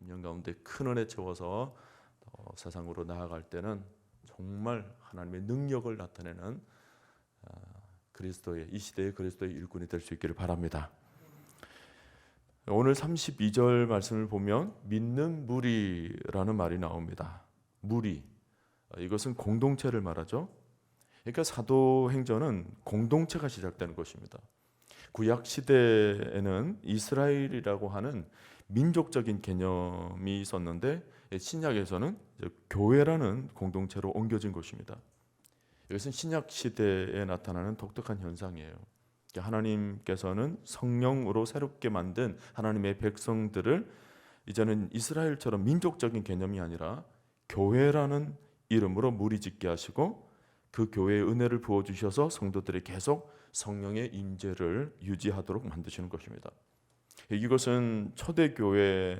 10년 가운데 큰 은혜 채워서 세상으로 나아갈 때는 정말 하나님의 능력을 나타내는 그리스도의 이 시대의 그리스도의 일꾼이 될 수 있기를 바랍니다. 오늘 32절 말씀을 보면 믿는 무리라는 말이 나옵니다. 무리, 이것은 공동체를 말하죠. 그러니까 사도행전은 공동체가 시작되는 것입니다. 구약 시대에는 이스라엘이라고 하는 민족적인 개념이 있었는데 신약에서는 교회라는 공동체로 옮겨진 것입니다. 이것은 신약 시대에 나타나는 독특한 현상이에요. 하나님께서는 성령으로 새롭게 만든 하나님의 백성들을 이제는 이스라엘처럼 민족적인 개념이 아니라 교회라는 이름으로 무리짓게 하시고 그 교회의 은혜를 부어주셔서 성도들이 계속 성령의 임재를 유지하도록 만드시는 것입니다. 이것은 초대교회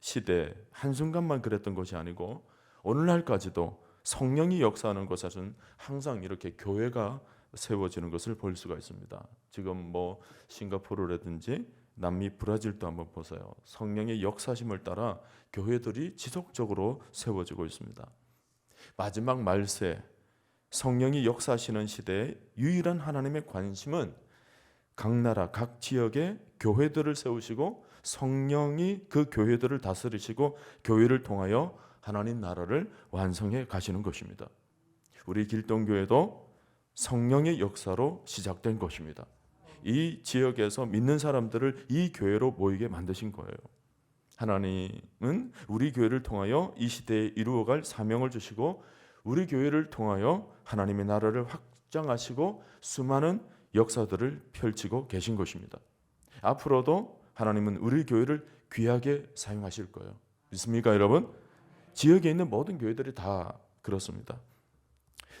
시대 한순간만 그랬던 것이 아니고 오늘날까지도 성령이 역사하는 것은 항상 이렇게 교회가 세워지는 것을 볼 수가 있습니다. 지금 싱가포르라든지 남미 브라질도 한번 보세요. 성령의 역사심을 따라 교회들이 지속적으로 세워지고 있습니다. 마지막 말세 성령이 역사하시는 시대에 유일한 하나님의 관심은 각 나라 각 지역에 교회들을 세우시고 성령이 그 교회들을 다스리시고 교회를 통하여 하나님 나라를 완성해 가시는 것입니다. 우리 길동교회도 성령의 역사로 시작된 것입니다. 이 지역에서 믿는 사람들을 이 교회로 모이게 만드신 거예요. 하나님은 우리 교회를 통하여 이 시대에 이루어갈 사명을 주시고 우리 교회를 통하여 하나님의 나라를 확장하시고 수많은 역사들을 펼치고 계신 것입니다. 앞으로도 하나님은 우리 교회를 귀하게 사용하실 거예요. 믿습니까, 여러분? 지역에 있는 모든 교회들이 다 그렇습니다.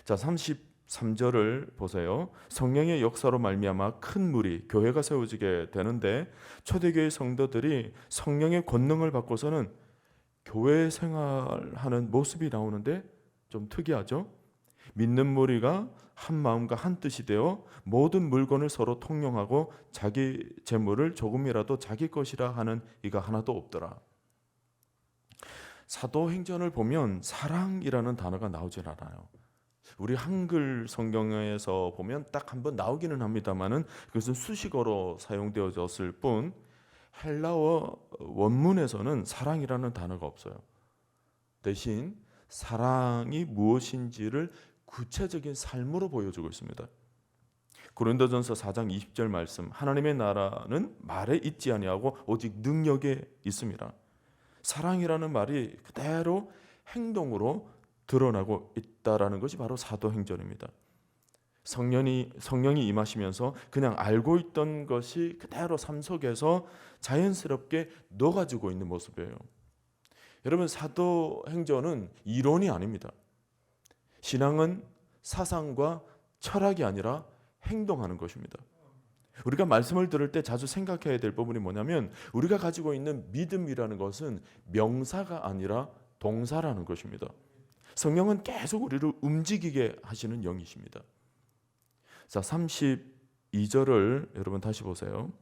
자, 33절을 보세요. 성령의 역사로 말미암아 큰 무리, 교회가 세워지게 되는데 초대교회 성도들이 성령의 권능을 받고서는 교회 생활하는 모습이 나오는데 좀 특이하죠? 믿는 무리가 한 마음과 한 뜻이 되어 모든 물건을 서로 통용하고 자기 재물을 조금이라도 자기 것이라 하는 이가 하나도 없더라. 사도행전을 보면 사랑이라는 단어가 나오질 않아요. 우리 한글 성경에서 보면 딱 한 번 나오기는 합니다만은 그것은 수식어로 사용되어졌을 뿐 헬라어 원문에서는 사랑이라는 단어가 없어요. 대신 사랑이 무엇인지를 구체적인 삶으로 보여주고 있습니다. 고린도전서 4장 20절 말씀, 하나님의 나라는 말에 있지 아니하고 오직 능력에 있습니다. 사랑이라는 말이 그대로 행동으로 드러나고 있다라는 것이 바로 사도행전입니다. 성령이 임하시면서 그냥 알고 있던 것이 그대로 삶 속에서 자연스럽게 녹아지고 있는 모습이에요. 여러분, 사도행전은 이론이 아닙니다. 신앙은 사상과 철학이 아니라 행동하는 것입니다. 우리가 말씀을 들을 때 자주 생각해야 될 부분이 뭐냐면 우리가 가지고 있는 믿음이라는 것은 명사가 아니라 동사라는 것입니다. 성령은 계속 우리를 움직이게 하시는 영이십니다. 자, 32절을 여러분 다시 보세요.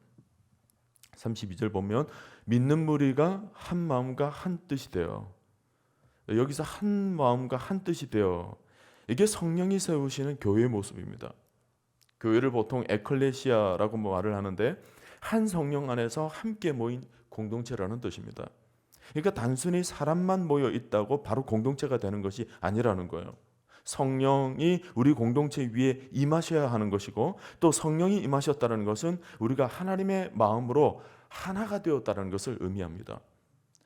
32절 보면 믿는 무리가 한 마음과 한 뜻이 되어, 여기서 한 마음과 한 뜻이 되어, 이게 성령이 세우시는 교회의 모습입니다. 교회를 보통 에클레시아라고 말을 하는데 한 성령 안에서 함께 모인 공동체라는 뜻입니다. 그러니까 단순히 사람만 모여 있다고 바로 공동체가 되는 것이 아니라는 거예요. 성령이 우리 공동체 위에 임하셔야 하는 것이고 또 성령이 임하셨다는 것은 우리가 하나님의 마음으로 하나가 되었다는 것을 의미합니다.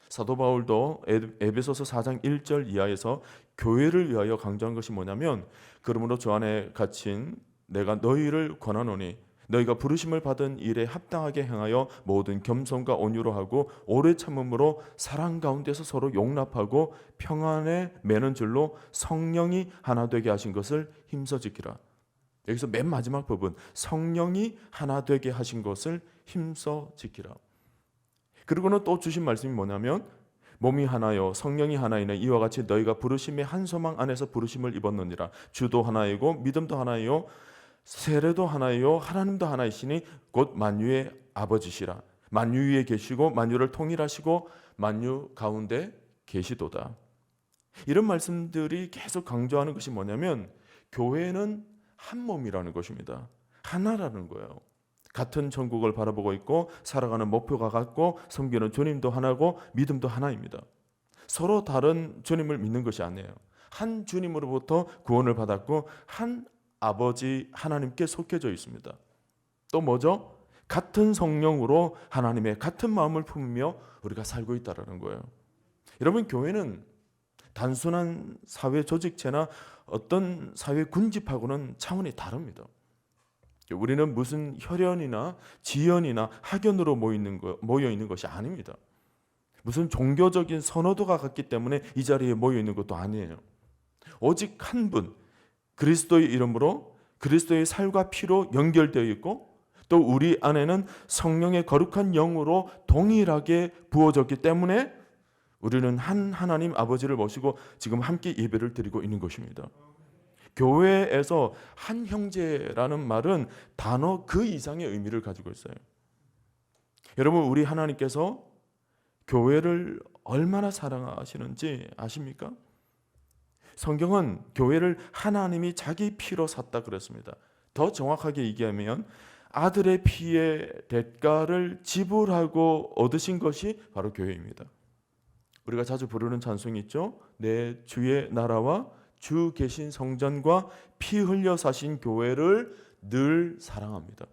사도 바울도 에베소서 4장 1절 이하에서 교회를 위하여 강조한 것이 뭐냐면 그러므로 주 안에 갇힌 내가 너희를 권하노니 너희가 부르심을 받은 일에 합당하게 행하여 모든 겸손과 온유로 하고 오래 참음으로 사랑 가운데서 서로 용납하고 평안에 매는 줄로 성령이 하나 되게 하신 것을 힘써 지키라. 여기서 맨 마지막 부분, 성령이 하나 되게 하신 것을 힘써 지키라. 그리고는 또 주신 말씀이 뭐냐면 몸이 하나요 성령이 하나이네 이와 같이 너희가 부르심의 한 소망 안에서 부르심을 입었느니라. 주도 하나이고 믿음도 하나이요 세례도 하나이요 하나님도 하나이시니 곧 만유의 아버지시라. 만유 위에 계시고 만유를 통일하시고 만유 가운데 계시도다. 이런 말씀들이 계속 강조하는 것이 뭐냐면 교회는 한 몸이라는 것입니다. 하나라는 거예요. 같은 천국을 바라보고 있고 살아가는 목표가 같고 섬기는 주님도 하나고 믿음도 하나입니다. 서로 다른 주님을 믿는 것이 아니에요. 한 주님으로부터 구원을 받았고 한 아버지 하나님께 속해져 있습니다. 또 뭐죠? 같은 성령으로 하나님의 같은 마음을 품으며 우리가 살고 있다는 거예요. 여러분, 교회는 단순한 사회 조직체나 어떤 사회 군집하고는 차원이 다릅니다. 우리는 무슨 혈연이나 지연이나 학연으로 모여 있는 것이 아닙니다. 무슨 종교적인 선호도가 같기 때문에 이 자리에 모여 있는 것도 아니에요. 오직 한 분, 그리스도의 이름으로 그리스도의 살과 피로 연결되어 있고 또 우리 안에는 성령의 거룩한 영으로 동일하게 부어졌기 때문에 우리는 한 하나님 아버지를 모시고 지금 함께 예배를 드리고 있는 것입니다. 교회에서 한 형제라는 말은 단어 그 이상의 의미를 가지고 있어요. 여러분, 우리 하나님께서 교회를 얼마나 사랑하시는지 아십니까? 성경은 교회를 하나님이 자기 피로 샀다 그랬습니다. 더 정확하게 얘기하면 아들의 피의 대가를 지불하고 얻으신 것이 바로 교회입니다. 우리가 자주 부르는 찬송이 있죠. 내 주의 나라와 주 계신 성전과 피 흘려 사신 교회를 늘 사랑합니다.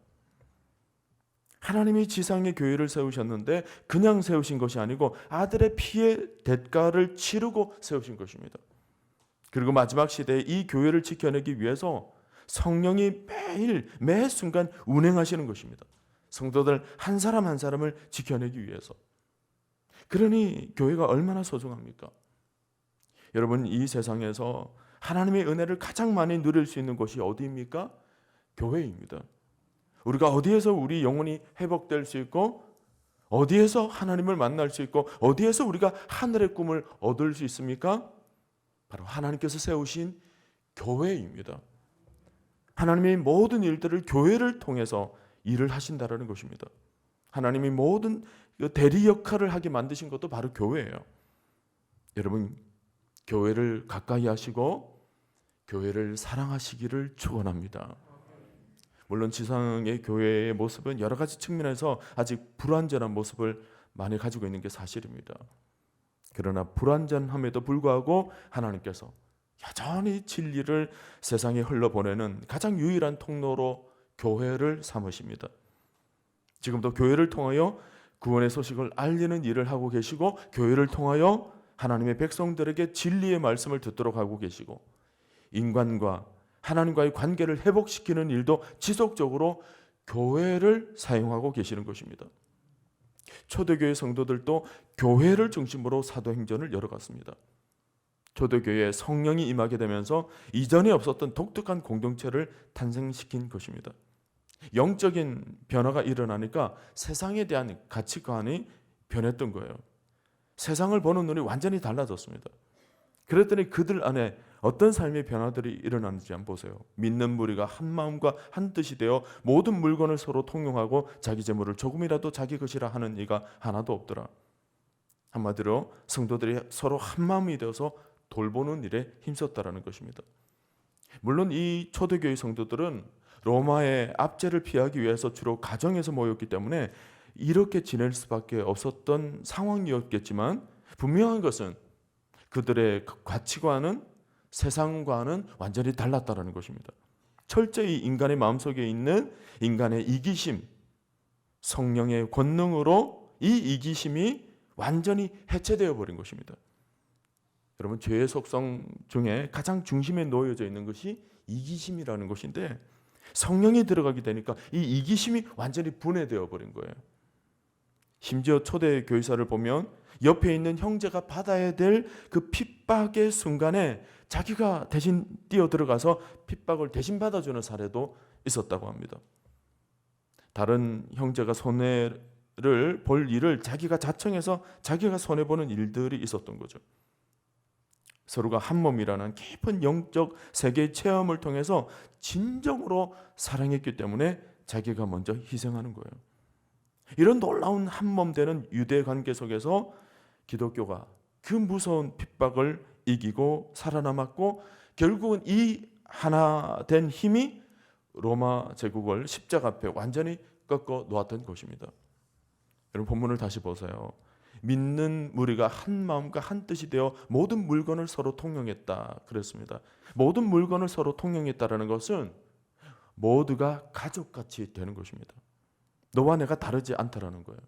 하나님이 지상에 교회를 세우셨는데 그냥 세우신 것이 아니고 아들의 피의 대가를 치르고 세우신 것입니다. 그리고 마지막 시대에 이 교회를 지켜내기 위해서 성령이 매일 매 순간 운행하시는 것입니다. 성도들 한 사람 한 사람을 지켜내기 위해서. 그러니 교회가 얼마나 소중합니까? 여러분, 이 세상에서 하나님의 은혜를 가장 많이 누릴 수 있는 곳이 어디입니까? 교회입니다. 우리가 어디에서 우리 영혼이 회복될 수 있고 어디에서 하나님을 만날 수 있고 어디에서 우리가 하늘의 꿈을 얻을 수 있습니까? 바로 하나님께서 세우신 교회입니다. 하나님이 모든 일들을 교회를 통해서 일을 하신다는 것입니다. 하나님이 모든 대리 역할을 하게 만드신 것도 바로 교회예요. 여러분, 교회를 가까이 하시고 교회를 사랑하시기를 축원합니다. 물론 지상의 교회의 모습은 여러 가지 측면에서 아직 불완전한 모습을 많이 가지고 있는 게 사실입니다. 그러나 불완전함에도 불구하고 하나님께서 여전히 진리를 세상에 흘러보내는 가장 유일한 통로로 교회를 삼으십니다. 지금도 교회를 통하여 구원의 소식을 알리는 일을 하고 계시고 교회를 통하여 하나님의 백성들에게 진리의 말씀을 듣도록 하고 계시고 인간과 하나님과의 관계를 회복시키는 일도 지속적으로 교회를 사용하고 계시는 것입니다. 초대교회 성도들도 교회를 중심으로 사도행전을 열어갔습니다. 초대교회에 성령이 임하게 되면서 이전에 없었던 독특한 공동체를 탄생시킨 것입니다. 영적인 변화가 일어나니까 세상에 대한 가치관이 변했던 거예요. 세상을 보는 눈이 완전히 달라졌습니다. 그랬더니 그들 안에 어떤 삶의 변화들이 일어나는지 한번 보세요. 믿는 무리가 한 마음과 한 뜻이 되어 모든 물건을 서로 통용하고 자기 재물을 조금이라도 자기 것이라 하는 이가 하나도 없더라. 한마디로 성도들이 서로 한 마음이 되어서 돌보는 일에 힘썼다라는 것입니다. 물론 이 초대교회 성도들은 로마의 압제를 피하기 위해서 주로 가정에서 모였기 때문에 이렇게 지낼 수밖에 없었던 상황이었겠지만 분명한 것은 그들의 가치관은 세상과는 완전히 달랐다는 것입니다. 철저히 인간의 마음속에 있는 인간의 이기심, 성령의 권능으로 이 이기심이 완전히 해체되어 버린 것입니다. 여러분, 죄의 속성 중에 가장 중심에 놓여져 있는 것이 이기심이라는 것인데 성령이 들어가게 되니까 이 이기심이 완전히 분해되어 버린 거예요. 심지어 초대 교회사를 보면 옆에 있는 형제가 받아야 될 그 핍박의 순간에 자기가 대신 뛰어들어가서 핍박을 대신 받아주는 사례도 있었다고 합니다. 다른 형제가 손해를 볼 일을 자기가 자청해서 자기가 손해보는 일들이 있었던 거죠. 서로가 한 몸이라는 깊은 영적 세계의 체험을 통해서 진정으로 사랑했기 때문에 자기가 먼저 희생하는 거예요. 이런 놀라운 한 몸 되는 유대 관계 속에서 기독교가 그 무서운 핍박을 이기고 살아남았고 결국은 이 하나 된 힘이 로마 제국을 십자가 앞에 완전히 꺾어 놓았던 것입니다. 여러분 본문을 다시 보세요. 믿는 무리가 한 마음과 한 뜻이 되어 모든 물건을 서로 통용했다 그랬습니다. 모든 물건을 서로 통용했다라는 것은 모두가 가족같이 되는 것입니다. 너와 내가 다르지 않다라는 거예요.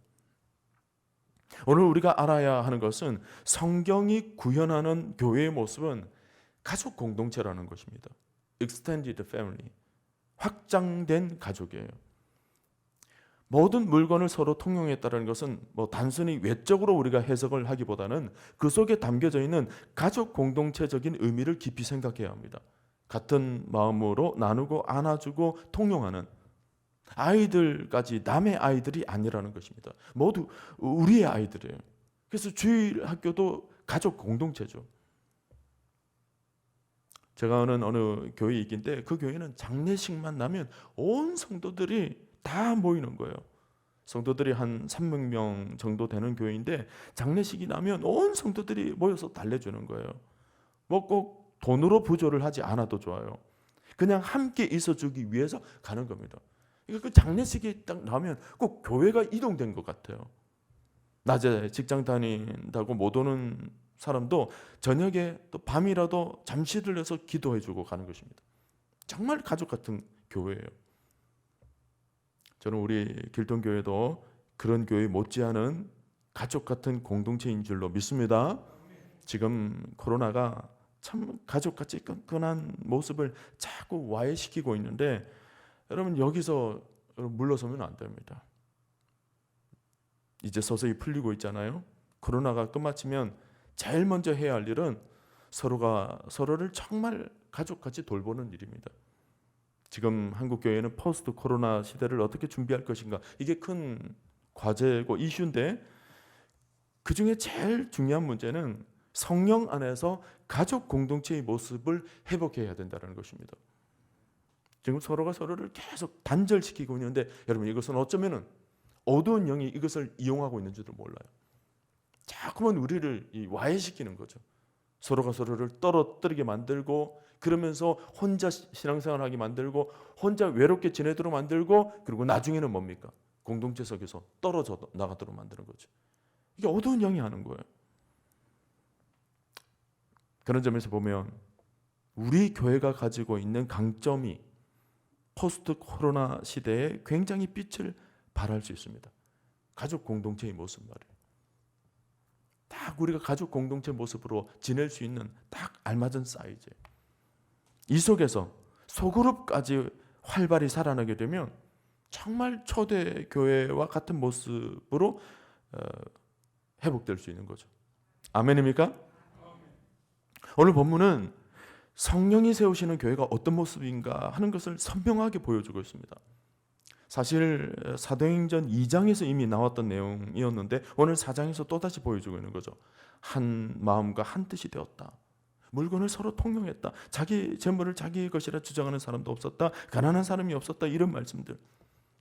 오늘 우리가 알아야 하는 것은 성경이 구현하는 교회의 모습은 가족 공동체라는 것입니다. Extended family, 확장된 가족이에요. 모든 물건을 서로 통용했다는 것은 단순히 외적으로 우리가 해석을 하기보다는 그 속에 담겨져 있는 가족 공동체적인 의미를 깊이 생각해야 합니다. 같은 마음으로 나누고 안아주고 통용하는 아이들까지 남의 아이들이 아니라는 것입니다. 모두 우리의 아이들이에요. 그래서 주일 학교도 가족 공동체죠. 제가 아는 어느 교회이긴데 그 교회는 장례식만 나면 온 성도들이 다 모이는 거예요. 성도들이 한 300명 정도 되는 교회인데 장례식이 나면 온 성도들이 모여서 달래주는 거예요. 꼭 돈으로 부조를 하지 않아도 좋아요. 그냥 함께 있어주기 위해서 가는 겁니다. 그 장례식이 딱 나면 꼭 교회가 이동된 것 같아요. 낮에 직장 다닌다고 못 오는 사람도 저녁에 또 밤이라도 잠시 들려서 기도해주고 가는 것입니다. 정말 가족 같은 교회예요. 저는 우리 길동교회도 그런 교회 못지않은 가족 같은 공동체인 줄로 믿습니다. 지금 코로나가 참 가족같이 끈끈한 모습을 자꾸 와해시키고 있는데 여러분 여기서 물러서면 안 됩니다. 이제 서서히 풀리고 있잖아요. 코로나가 끝마치면 제일 먼저 해야 할 일은 서로가 서로를 정말 가족같이 돌보는 일입니다. 지금 한국 교회는 포스트 코로나 시대를 어떻게 준비할 것인가 이게 큰 과제고 이슈인데 그 중에 제일 중요한 문제는 성령 안에서 가족 공동체의 모습을 회복해야 된다는 것입니다. 지금 서로가 서로를 계속 단절시키고 있는데 여러분 이것은 어쩌면은 어두운 영이 이것을 이용하고 있는 줄도 몰라요. 자꾸만 우리를 와해시키는 거죠. 서로가 서로를 떨어뜨리게 만들고 그러면서 혼자 신앙생활하게 만들고 혼자 외롭게 지내도록 만들고 그리고 나중에는 뭡니까? 공동체 속에서 떨어져 나가도록 만드는 거죠. 이게 어두운 영이 하는 거예요. 그런 점에서 보면 우리 교회가 가지고 있는 강점이 포스트 코로나 시대에 굉장히 빛을 발할 수 있습니다. 가족 공동체의 모습 말이에요. 딱 우리가 가족 공동체 모습으로 지낼 수 있는 딱 알맞은 사이즈. 이 속에서 소그룹까지 활발히 살아나게 되면 정말 초대 교회와 같은 모습으로 회복될 수 있는 거죠. 아멘입니까? 오늘 본문은 성령이 세우시는 교회가 어떤 모습인가 하는 것을 선명하게 보여주고 있습니다. 사실 사도행전 2장에서 이미 나왔던 내용이었는데 오늘 4장에서 또다시 보여주고 있는 거죠. 한 마음과 한 뜻이 되었다. 물건을 서로 통용했다. 자기 재물을 자기 것이라 주장하는 사람도 없었다. 가난한 사람이 없었다. 이런 말씀들.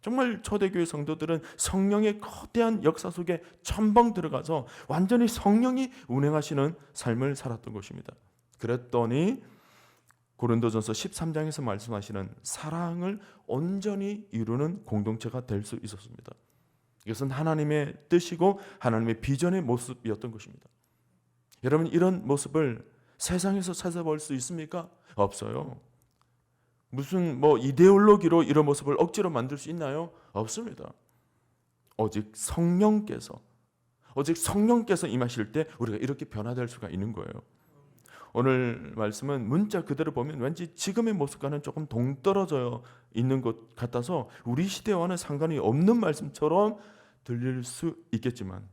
정말 초대교회 성도들은 성령의 거대한 역사 속에 첨벙 들어가서 완전히 성령이 운행하시는 삶을 살았던 것입니다. 그랬더니 고린도전서 13장에서 말씀하시는 사랑을 온전히 이루는 공동체가 될 수 있었습니다. 이것은 하나님의 뜻이고 하나님의 비전의 모습이었던 것입니다. 여러분 이런 모습을 세상에서 찾아볼 수 있습니까? 없어요. 무슨 이데올로기로 이런 모습을 억지로 만들 수 있나요? 없습니다. 오직 성령께서 임하실 때 우리가 이렇게 변화될 수가 있는 거예요. 오늘 말씀은 문자 그대로 보면 왠지 지금의 모습과는 조금 동떨어져 있는 것 같아서 우리 시대와는 상관이 없는 말씀처럼 들릴 수 있겠지만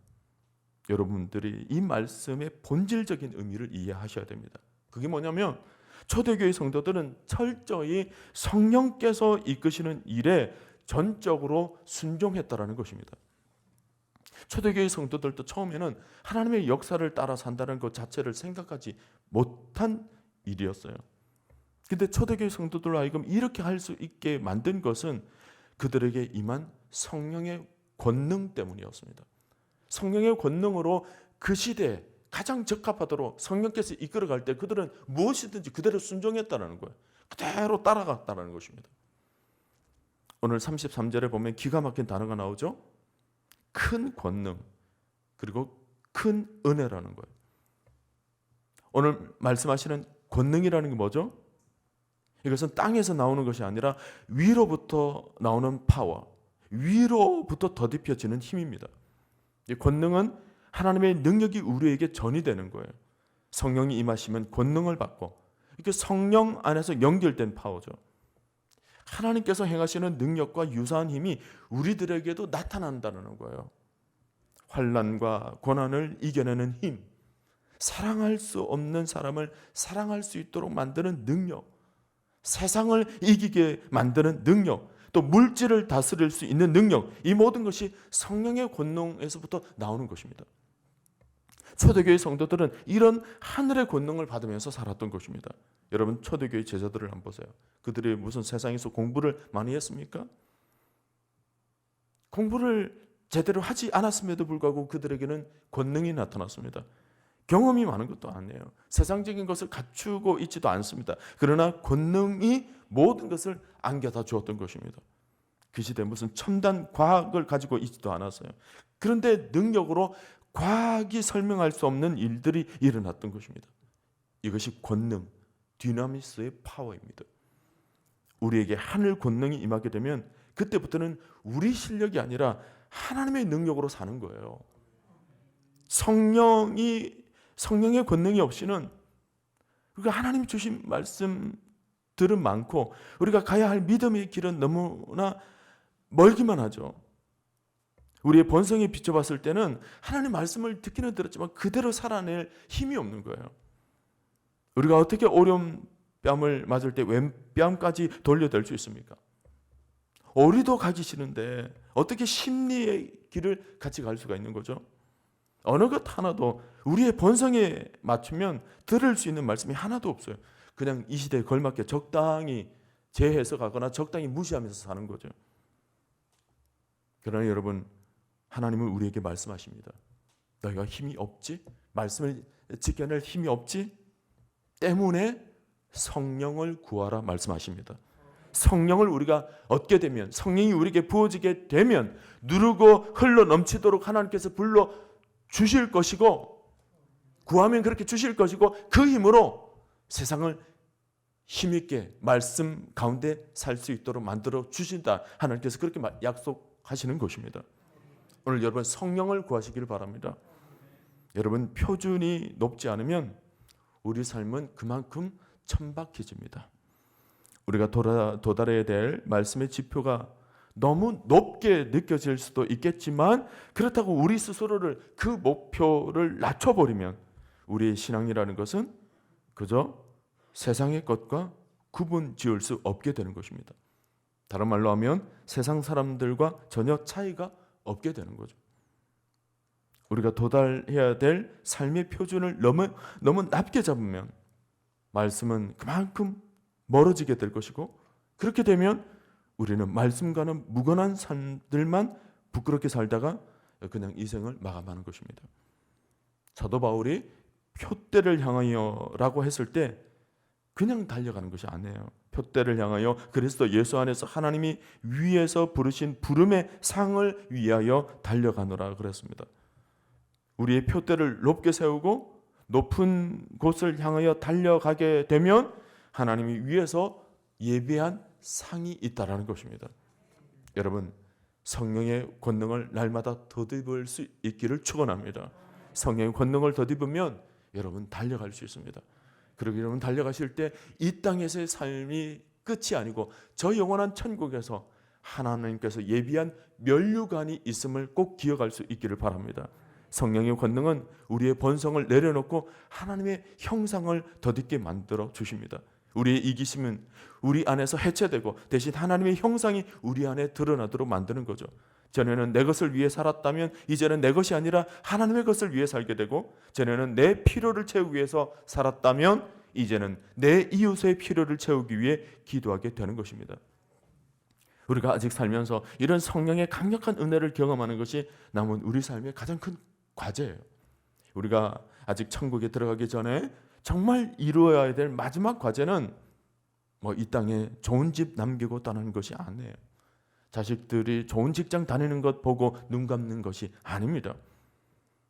여러분들이 이 말씀의 본질적인 의미를 이해하셔야 됩니다. 그게 뭐냐면 초대교회 성도들은 철저히 성령께서 이끄시는 일에 전적으로 순종했다라는 것입니다. 초대교회 성도들도 처음에는 하나님의 역사를 따라 산다는 것 자체를 생각하지 못한 일이었어요. 근데 초대교회 성도들로 하여금 이렇게 할 수 있게 만든 것은 그들에게 임한 성령의 권능 때문이었습니다. 성령의 권능으로 그 시대에 가장 적합하도록 성령께서 이끌어갈 때 그들은 무엇이든지 그대로 순종했다는 거예요. 그대로 따라갔다는 것입니다. 오늘 33절에 보면 기가 막힌 단어가 나오죠. 큰 권능 그리고 큰 은혜라는 거예요. 오늘 말씀하시는 권능이라는 게 뭐죠? 이것은 땅에서 나오는 것이 아니라 위로부터 나오는 파워, 위로부터 더딥혀지는 힘입니다. 이 권능은 하나님의 능력이 우리에게 전이되는 거예요. 성령이 임하시면 권능을 받고 이렇게 성령 안에서 연결된 파워죠. 하나님께서 행하시는 능력과 유사한 힘이 우리들에게도 나타난다는 거예요. 환난과 고난을 이겨내는 힘, 사랑할 수 없는 사람을 사랑할 수 있도록 만드는 능력, 세상을 이기게 만드는 능력, 또 물질을 다스릴 수 있는 능력, 이 모든 것이 성령의 권능에서부터 나오는 것입니다. 초대교회 성도들은 이런 하늘의 권능을 받으면서 살았던 것입니다. 여러분 초대교회 제자들을 한번 보세요. 그들이 무슨 세상에서 공부를 많이 했습니까? 공부를 제대로 하지 않았음에도 불구하고 그들에게는 권능이 나타났습니다. 경험이 많은 것도 아니에요. 세상적인 것을 갖추고 있지도 않습니다. 그러나 권능이 모든 것을 안겨다 주었던 것입니다. 그 시대에 무슨 첨단 과학을 가지고 있지도 않았어요. 그런데 능력으로 과학이 설명할 수 없는 일들이 일어났던 것입니다. 이것이 권능, 디나미스의 파워입니다. 우리에게 하늘 권능이 임하게 되면 그때부터는 우리 실력이 아니라 하나님의 능력으로 사는 거예요. 성령의 권능이 없이는 우리가 하나님 주신 말씀들은 많고 우리가 가야 할 믿음의 길은 너무나 멀기만 하죠. 우리의 본성에 비춰봤을 때는 하나님 말씀을 듣기는 들었지만 그대로 살아낼 힘이 없는 거예요. 우리가 어떻게 오른뺨을 맞을 때 왼뺨까지 돌려댈 수 있습니까? 어리도 가기 싫은데 어떻게 심리의 길을 같이 갈 수가 있는 거죠? 어느 것 하나도 우리의 본성에 맞추면 들을 수 있는 말씀이 하나도 없어요. 그냥 이 시대에 걸맞게 적당히 재해석하거나 적당히 무시하면서 사는 거죠. 그러나 여러분, 하나님은 우리에게 말씀하십니다. 너희가 힘이 없지? 말씀을 지켜낼 힘이 없지? 때문에 성령을 구하라 말씀하십니다. 성령을 우리가 얻게 되면, 성령이 우리에게 부어지게 되면 누르고 흘러 넘치도록 하나님께서 불러 주실 것이고, 구하면 그렇게 주실 것이고, 그 힘으로 세상을 힘있게 말씀 가운데 살 수 있도록 만들어 주신다. 하나님께서 그렇게 약속하시는 것입니다. 오늘 여러분 성령을 구하시길 바랍니다. 여러분 표준이 높지 않으면 우리 삶은 그만큼 천박해집니다. 우리가 도달해야 될 말씀의 지표가 너무 높게 느껴질 수도 있겠지만 그렇다고 우리 스스로를 그 목표를 낮춰버리면 우리의 신앙이라는 것은 그저 세상의 것과 구분 지을 수 없게 되는 것입니다. 다른 말로 하면 세상 사람들과 전혀 차이가 없게 되는 거죠. 우리가 도달해야 될 삶의 표준을 너무 낮게 잡으면 말씀은 그만큼 멀어지게 될 것이고, 그렇게 되면 우리는 말씀과는 무관한 삶들만 부끄럽게 살다가 그냥 이 생을 마감하는 것입니다. 사도 바울이 표대를 향하여라고 했을 때 그냥 달려가는 것이 아니에요. 표대를 향하여 그리스도 예수 안에서 하나님이 위에서 부르신 부름의 상을 위하여 달려가노라 그랬습니다. 우리의 표대를 높게 세우고 높은 곳을 향하여 달려가게 되면 하나님이 위에서 예비한 상이 있다라는 것입니다. 여러분, 성령의 권능을 날마다 덧입을 수 있기를 축원합니다. 성령의 권능을 덧입으면 여러분 달려갈 수 있습니다. 그리고 여러분 달려가실 때 이 땅에서의 삶이 끝이 아니고 저 영원한 천국에서 하나님께서 예비한 면류관이 있음을 꼭 기억할 수 있기를 바랍니다. 성령의 권능은 우리의 본성을 내려놓고 하나님의 형상을 덧입게 만들어 주십니다. 우리의 이기심은 우리 안에서 해체되고 대신 하나님의 형상이 우리 안에 드러나도록 만드는 거죠. 전에는 내 것을 위해 살았다면 이제는 내 것이 아니라 하나님의 것을 위해 살게 되고, 전에는 내 필요를 채우기 위해서 살았다면 이제는 내 이웃의 필요를 채우기 위해 기도하게 되는 것입니다. 우리가 아직 살면서 이런 성령의 강력한 은혜를 경험하는 것이 남은 우리 삶의 가장 큰 과제예요. 우리가 아직 천국에 들어가기 전에 정말 이루어야 될 마지막 과제는 이 땅에 좋은 집 남기고 떠나는 것이 아니에요. 자식들이 좋은 직장 다니는 것 보고 눈 감는 것이 아닙니다.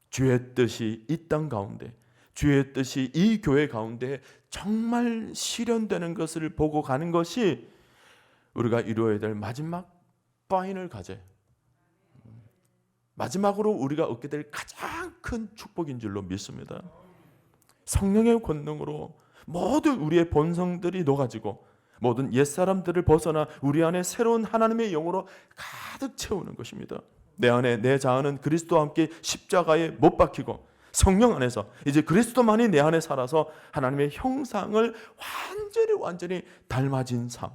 주의 뜻이 이 땅 가운데, 주의 뜻이 이 교회 가운데 정말 실현되는 것을 보고 가는 것이 우리가 이루어야 될 마지막 파이널 과제, 마지막으로 우리가 얻게 될 가장 큰 축복인 줄로 믿습니다. 성령의 권능으로 모든 우리의 본성들이 녹아지고 모든 옛사람들을 벗어나 우리 안에 새로운 하나님의 영으로 가득 채우는 것입니다. 내 안에 내 자아는 그리스도와 함께 십자가에 못 박히고 성령 안에서 이제 그리스도만이 내 안에 살아서 하나님의 형상을 완전히 닮아진 삶,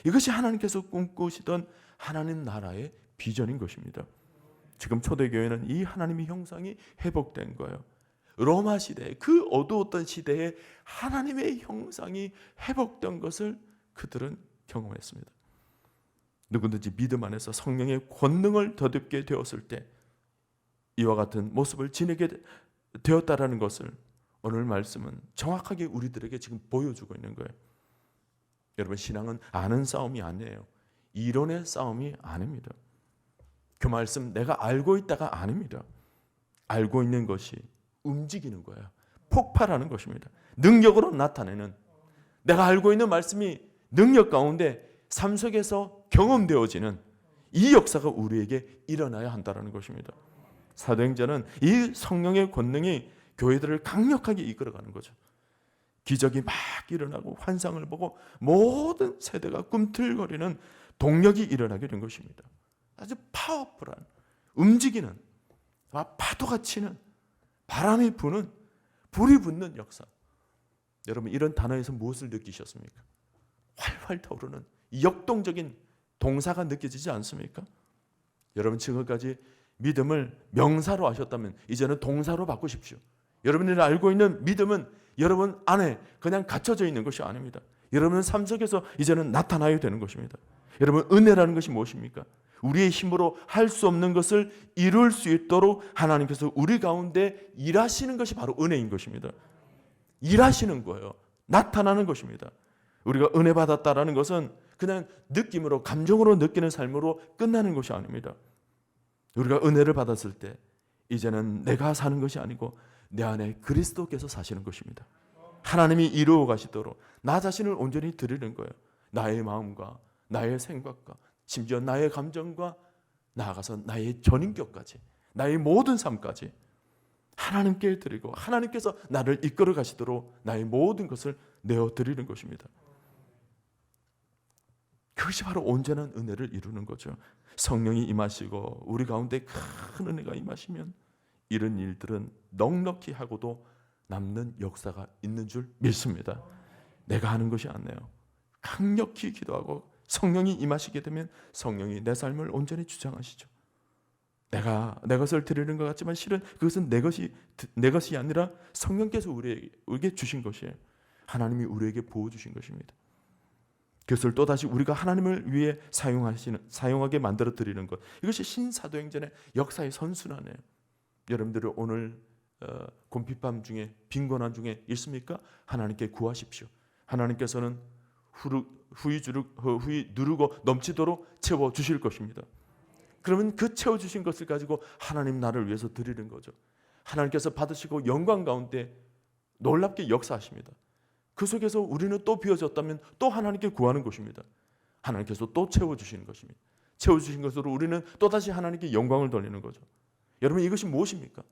이것이 하나님께서 꿈꾸시던 하나님 나라의 비전인 것입니다. 지금 초대교회는 이 하나님의 형상이 회복된 거예요. 로마 시대, 그 어두웠던 시대에 하나님의 형상이 회복된 것을 그들은 경험했습니다. 누구든지 믿음 안에서 성령의 권능을 덧입게 되었을 때 이와 같은 모습을 지니게 되었다라는 것을 오늘 말씀은 정확하게 우리들에게 지금 보여주고 있는 거예요. 여러분, 신앙은 아는 싸움이 아니에요. 이론의 싸움이 아닙니다. 그 말씀 내가 알고 있다가 아닙니다. 알고 있는 것이 움직이는 거예요. 폭발하는 것입니다. 능력으로 나타내는, 내가 알고 있는 말씀이 능력 가운데 삶 속에서 경험되어지는 이 역사가 우리에게 일어나야 한다는 것입니다. 사도행전은 이 성령의 권능이 교회들을 강력하게 이끌어가는 거죠. 기적이 막 일어나고 환상을 보고 모든 세대가 꿈틀거리는 동력이 일어나게 된 것입니다. 아주 파워풀한, 움직이는, 파도가 치는, 바람이 부는, 불이 붙는 역사. 여러분, 이런 단어에서 무엇을 느끼셨습니까? 활활 타오르는 역동적인 동사가 느껴지지 않습니까? 여러분, 지금까지 믿음을 명사로 하셨다면 이제는 동사로 바꾸십시오. 여러분이 알고 있는 믿음은 여러분 안에 그냥 갇혀져 있는 것이 아닙니다. 여러분 삶 속에서 이제는 나타나야 되는 것입니다. 여러분, 은혜라는 것이 무엇입니까? 우리의 힘으로 할 수 없는 것을 이룰 수 있도록 하나님께서 우리 가운데 일하시는 것이 바로 은혜인 것입니다. 일하시는 거예요. 나타나는 것입니다. 우리가 은혜 받았다라는 것은 그냥 느낌으로, 감정으로 느끼는 삶으로 끝나는 것이 아닙니다. 우리가 은혜를 받았을 때 이제는 내가 사는 것이 아니고 내 안에 그리스도께서 사시는 것입니다. 하나님이 이루어 가시도록 나 자신을 온전히 드리는 거예요. 나의 마음과 나의 생각과 심지어 나의 감정과 나아가서 나의 전인격까지, 나의 모든 삶까지 하나님께 드리고 하나님께서 나를 이끌어 가시도록 나의 모든 것을 내어 드리는 것입니다. 그것이 바로 온전한 은혜를 이루는 거죠. 성령이 임하시고 우리 가운데 큰 은혜가 임하시면 이런 일들은 넉넉히 하고도 남는 역사가 있는 줄 믿습니다. 내가 하는 것이 아니에요. 강력히 기도하고 성령이 임하시게 되면 성령이 내 삶을 온전히 주장하시죠. 내가 내 것을 드리는 것 같지만 실은 그것은 내 것이 아니라 성령께서 우리에게 주신 것이에요. 하나님이 우리에게 부어주신 것입니다. 그것을 또다시 우리가 하나님을 위해 사용하게 만들어 드리는 것, 이것이 신사도행전의 역사의 선순환이에요. 여러분들이 오늘 곰핍함 중에, 빈곤함 중에 있습니까? 하나님께 구하십시오. 하나님께서는 후이 누르고 넘치도록 채워주실 것입니다. 그러면 그 채워주신 것을 가지고 하나님 나라를 위해서 드리는 거죠. 하나님께서 받으시고 영광 가운데 놀랍게 역사하십니다. 그 속에서 우리는 또 비워졌다면 또 하나님께 구하는 것입니다. 하나님께서 또 채워주시는 것입니다. 채워주신 것으로 우리는 또다시 하나님께 영광을 돌리는 거죠. 여러분, 이것이 무엇입니까?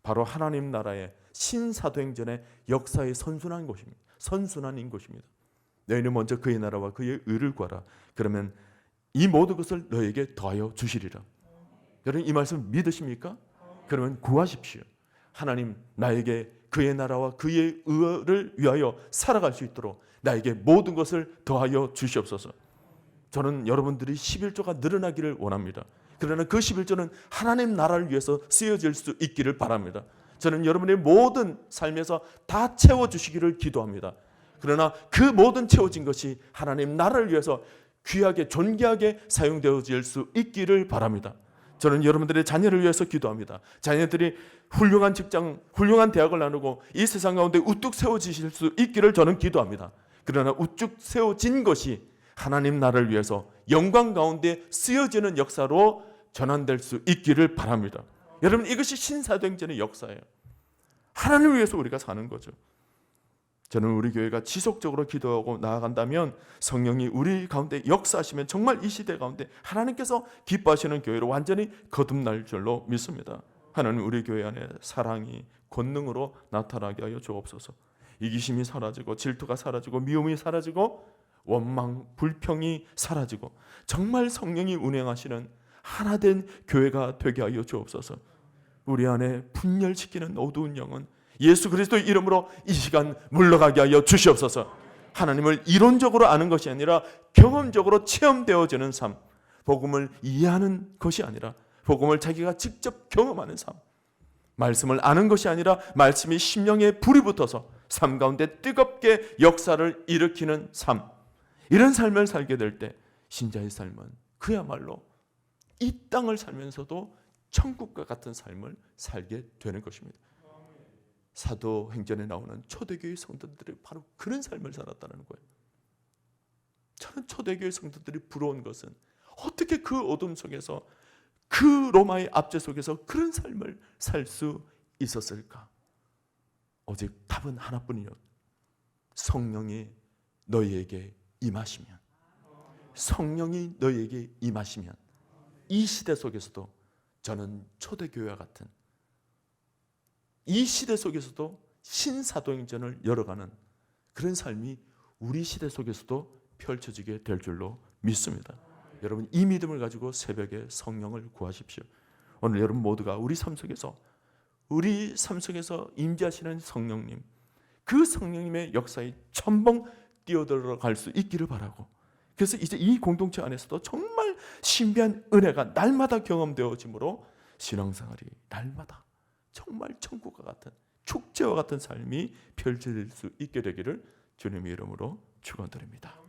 바로 하나님 나라의 신사도행전의 역사의 선순환인 것입니다. 너희는 먼저 그의 나라와 그의 의를 구하라. 그러면 이 모든 것을 너에게 더하여 주시리라. 여러분, 이 말씀 믿으십니까? 그러면 구하십시오. 하나님, 나에게 그의 나라와 그의 의를 위하여 살아갈 수 있도록 나에게 모든 것을 더하여 주시옵소서. 저는 여러분들이 11조가 늘어나기를 원합니다. 그러나 그 11조는 하나님 나라를 위해서 쓰여질 수 있기를 바랍니다. 저는 여러분의 모든 삶에서 다 채워주시기를 기도합니다. 그러나 그 모든 채워진 것이 하나님 나라를 위해서 귀하게 존귀하게 사용되어질 수 있기를 바랍니다. 저는 여러분들의 자녀를 위해서 기도합니다. 자녀들이 훌륭한 직장, 훌륭한 대학을 나누고 이 세상 가운데 우뚝 세워지실 수 있기를 저는 기도합니다. 그러나 우뚝 세워진 것이 하나님 나라를 위해서 영광 가운데 쓰여지는 역사로 전환될 수 있기를 바랍니다. 여러분, 이것이 신사도행전의 역사예요. 하나님을 위해서 우리가 사는 거죠. 저는 우리 교회가 지속적으로 기도하고 나아간다면 성령이 우리 가운데 역사하시면 정말 이 시대 가운데 하나님께서 기뻐하시는 교회로 완전히 거듭날 줄로 믿습니다. 하나님, 우리 교회 안에 사랑이 권능으로 나타나게 하여 주옵소서. 이기심이 사라지고 질투가 사라지고 미움이 사라지고 원망, 불평이 사라지고 정말 성령이 운행하시는 하나된 교회가 되게 하여 주옵소서. 우리 안에 분열시키는 어두운 영은 예수 그리스도의 이름으로 이 시간 물러가게 하여 주시옵소서. 하나님을 이론적으로 아는 것이 아니라 경험적으로 체험되어지는 삶, 복음을 이해하는 것이 아니라 복음을 자기가 직접 경험하는 삶, 말씀을 아는 것이 아니라 말씀이 심령에 불이 붙어서 삶 가운데 뜨겁게 역사를 일으키는 삶, 이런 삶을 살게 될 때 신자의 삶은 그야말로 이 땅을 살면서도 천국과 같은 삶을 살게 되는 것입니다. 사도행전에 나오는 초대교회 성도들이 바로 그런 삶을 살았다는 거예요. 저는 초대교회 성도들이 부러운 것은 어떻게 그 어둠 속에서, 그 로마의 압제 속에서 그런 삶을 살 수 있었을까? 오직 답은 하나뿐이요. 성령이 너희에게 임하시면, 성령이 너희에게 임하시면 이 시대 속에서도 저는 초대교회와 같은, 이 시대 속에서도 신사도행전을 열어가는 그런 삶이 우리 시대 속에서도 펼쳐지게 될 줄로 믿습니다. 여러분, 이 믿음을 가지고 새벽에 성령을 구하십시오. 오늘 여러분 모두가 우리 삶 속에서 임재하시는 성령님, 그 성령님의 역사에 첨벙 뛰어들어갈 수 있기를 바라고, 그래서 이제 이 공동체 안에서도 정말 신비한 은혜가 날마다 경험되어지므로 신앙생활이 날마다 정말 천국과 같은, 축제와 같은 삶이 펼쳐질 수 있게 되기를 주님의 이름으로 축원드립니다.